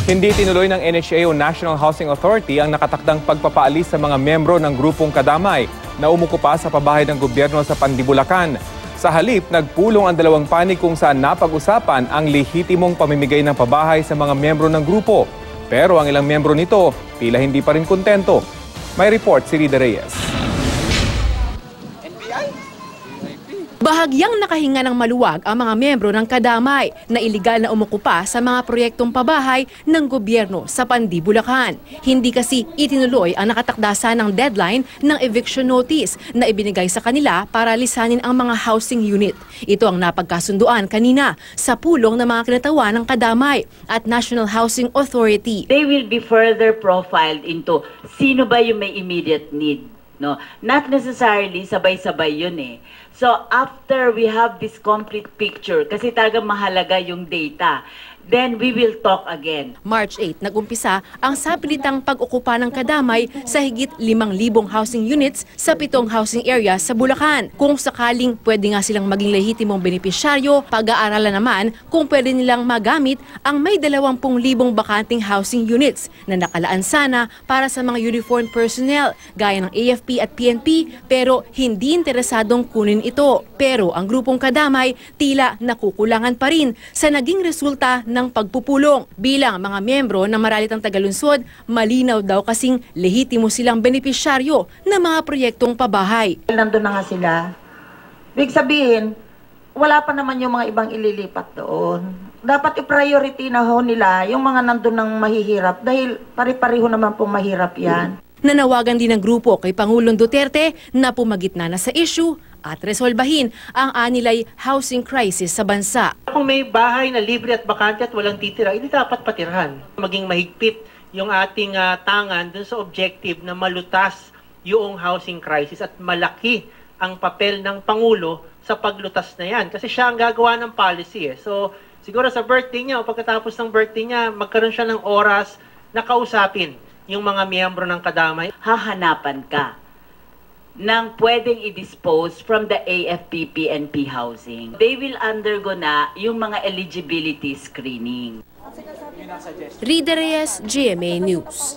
Hindi tinuloy ng NHA o National Housing Authority ang nakatakdang pagpapaalis sa mga membro ng grupong Kadamay na umukupa sa pabahay ng gobyerno sa Pandibulacan. Sa halip, nagpulong ang dalawang panig kung saan napag-usapan ang lehitimong pamimigay ng pabahay sa mga membro ng grupo. Pero ang ilang membro nito, tila hindi pa rin kontento. May report si Rida Reyes. Bahagyang nakahinga ng maluwag ang mga membro ng Kadamay na iligal na umukupa sa mga proyektong pabahay ng gobyerno sa Pandibulacan. Hindi kasi itinuloy ang nakatakdasa ng deadline ng eviction notice na ibinigay sa kanila para lisanin ang mga housing unit. Ito ang napagkasunduan kanina sa pulong ng mga kinatawan ng Kadamay at National Housing Authority. They will be further profiled into sino ba yung may immediate need. No, not necessarily sabay-sabay yun eh. So after we have this complete picture, kasi talagang mahalaga yung data, then we will talk again. March 8, nagumpisa ang sapilitang pag-okupa ng Kadamay sa higit 5,000 housing units sa 7 housing area sa Bulacan. Kung sakaling pwede nga silang maging lehitimong benepisyaryo, pag-aaralan naman kung pwede nilang magamit ang may 20,000 bakanting housing units na nakalaan sana para sa mga uniformed personnel gaya ng AFP at PNP pero hindi interesadong kunin ito. Pero ang grupong Kadamay tila nakukulangan pa rin sa naging resulta ng pagpupulong. Bilang mga miyembro ng Maralitang Tagalunsod, malinaw daw kasing lehitimo silang benepisyaryo ng mga proyektong pabahay. Nandun na nga sila. Big sabihin, wala pa naman yung mga ibang ililipat doon. Dapat i-priority na ho nila yung mga nandun ng mahihirap dahil pare-pareho naman pong mahirap yan. Nanawagan din ng grupo kay Pangulong Duterte na pumagitna na sa issue at resolbahin ang anilay housing crisis sa bansa. Kung may bahay na libre at bakante at walang titira, hindi dapat patirhan. Maging mahigpit yung ating tangan dun sa objective na malutas yung housing crisis at malaki ang papel ng Pangulo sa paglutas na yan. Kasi siya ang gagawa ng policy. So siguro sa birthday niya o pagkatapos ng birthday niya, magkaroon siya ng oras na kausapin yung mga miyembro ng Kadamay. Hahanapan ka ng pwedeng i-dispose from the AFP PNP housing. They will undergo na yung mga eligibility screening. Rida Reyes, GMA News.